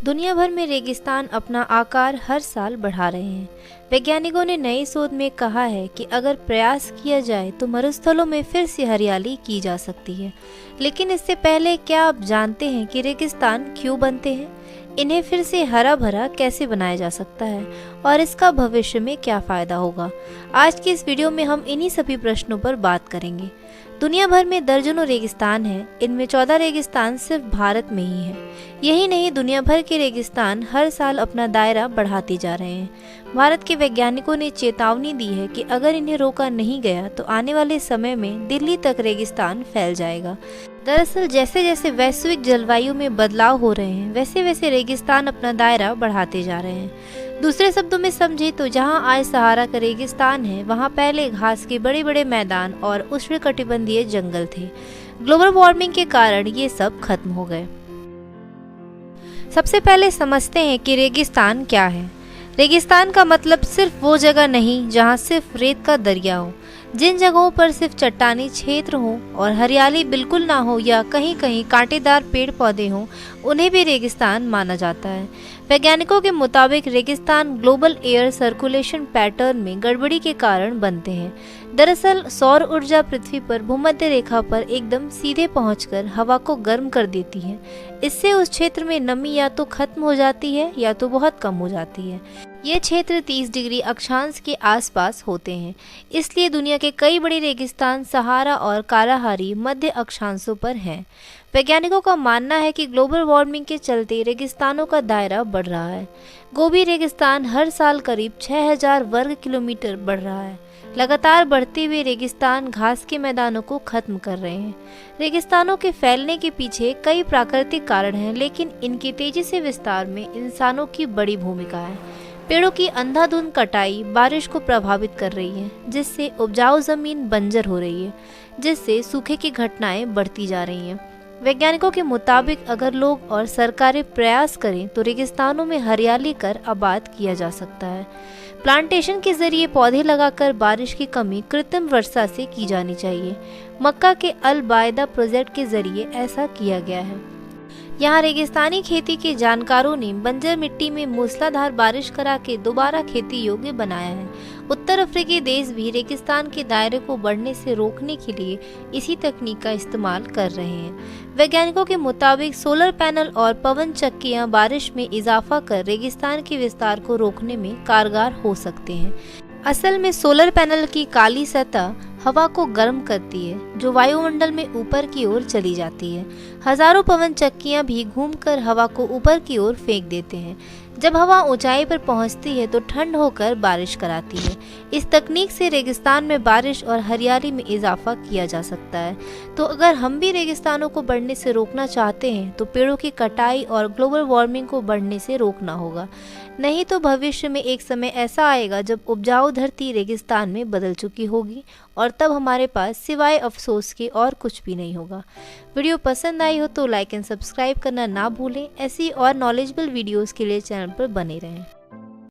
दुनिया भर में रेगिस्तान अपना आकार हर साल बढ़ा रहे हैं। वैज्ञानिकों ने नई शोध में कहा है कि अगर प्रयास किया जाए तो मरुस्थलों में फिर से हरियाली की जा सकती है। लेकिन इससे पहले क्या आप जानते हैं कि रेगिस्तान क्यों बनते हैं? इन्हें फिर से हरा भरा कैसे बनाया जा सकता है और इसका भविष्य में क्या फ़ायदा होगा? आज की इस वीडियो में हम इन्हीं सभी प्रश्नों पर बात करेंगे। दुनिया भर में दर्जनों रेगिस्तान हैं, इनमें 14 रेगिस्तान सिर्फ भारत में ही है। यही नहीं, दुनिया भर के रेगिस्तान हर साल अपना दायरा बढ़ाते जा रहे हैं। भारत के वैज्ञानिकों ने चेतावनी दी है कि अगर इन्हें रोका नहीं गया तो आने वाले समय में दिल्ली तक रेगिस्तान फैल जाएगा। दरअसल जैसे जैसे वैश्विक जलवायु में बदलाव हो रहे हैं, वैसे वैसे रेगिस्तान अपना दायरा बढ़ाते जा रहे हैं। दूसरे शब्दों में समझे तो जहां आज सहारा का रेगिस्तान है, वहां पहले घास के बड़े बड़े मैदान और उष्णकटिबंधीय जंगल थे। ग्लोबल वार्मिंग के कारण ये सब खत्म हो गए। सबसे पहले समझते हैं कि रेगिस्तान क्या है। रेगिस्तान का मतलब सिर्फ वो जगह नहीं जहां सिर्फ रेत का दरिया हो। जिन जगहों पर सिर्फ चट्टानी क्षेत्र हो और हरियाली बिल्कुल ना हो या कहीं कहीं कांटेदार पेड़ पौधे हों, उन्हें भी रेगिस्तान माना जाता है। वैज्ञानिकों के मुताबिक रेगिस्तान ग्लोबल एयर सर्कुलेशन पैटर्न में गड़बड़ी के कारण बनते हैं। दरअसल सौर ऊर्जा पृथ्वी पर भूमध्य रेखा पर एकदम सीधे पहुंचकर हवा को गर्म कर देती है। इससे उस क्षेत्र में नमी या तो खत्म हो जाती है या तो बहुत कम हो जाती है। ये क्षेत्र 30 डिग्री अक्षांश के आसपास होते हैं। इसलिए दुनिया के कई बड़े रेगिस्तान सहारा और कालाहारी मध्य अक्षांशों पर हैं। वैज्ञानिकों का मानना है कि ग्लोबल वार्मिंग के चलते रेगिस्तानों का दायरा बढ़ रहा है। गोबी रेगिस्तान हर साल करीब 6000 वर्ग किलोमीटर बढ़ रहा है। लगातार बढ़ते हुए रेगिस्तान घास के मैदानों को खत्म कर रहे हैं। रेगिस्तानों के फैलने के पीछे कई प्राकृतिक कारण हैं, लेकिन इनके तेजी से विस्तार में इंसानों की बड़ी भूमिका है। पेड़ों की अंधाधुंध कटाई बारिश को प्रभावित कर रही है, जिससे उपजाऊ जमीन बंजर हो रही है, जिससे सूखे की घटनाएं बढ़ती जा रही हैं। वैज्ञानिकों के मुताबिक अगर लोग और सरकारें प्रयास करें तो रेगिस्तानों में हरियाली कर आबाद किया जा सकता है। प्लांटेशन के जरिए पौधे लगाकर बारिश की कमी कृत्रिम वर्षा से की जानी चाहिए। मक्का के अल बायदा प्रोजेक्ट के जरिए ऐसा किया गया है। यहाँ रेगिस्तानी खेती के जानकारों ने बंजर मिट्टी में मूसलाधार बारिश करा के दोबारा खेती योग्य बनाया है। उत्तर अफ्रीकी देश भी रेगिस्तान के दायरे को बढ़ने से रोकने के लिए इसी तकनीक का इस्तेमाल कर रहे हैं। वैज्ञानिकों के मुताबिक सोलर पैनल और पवन चक्कियां बारिश में इजाफा कर रेगिस्तान के विस्तार को रोकने में कारगर हो सकते हैं। असल में सोलर पैनल की काली सतह हवा को गर्म करती है, जो वायुमंडल में ऊपर की ओर चली जाती है। हजारों पवन चक्कियां भी घूमकर हवा को ऊपर की ओर फेंक देते हैं। जब हवा ऊंचाई पर पहुंचती है तो ठंड होकर बारिश कराती है। इस तकनीक से रेगिस्तान में बारिश और हरियाली में इजाफा किया जा सकता है। तो अगर हम भी रेगिस्तानों को बढ़ने से रोकना चाहते हैं तो पेड़ों की कटाई और ग्लोबल वार्मिंग को बढ़ने से रोकना होगा। नहीं तो भविष्य में एक समय ऐसा आएगा जब उपजाऊ धरती रेगिस्तान में बदल चुकी होगी और तब हमारे पास सिवाय अफसोस के और कुछ भी नहीं होगा। वीडियो पसंद आई हो तो लाइक एंड सब्सक्राइब करना ना भूलें। ऐसी और नॉलेजेबल वीडियोस के लिए चैनल पर बने रहें।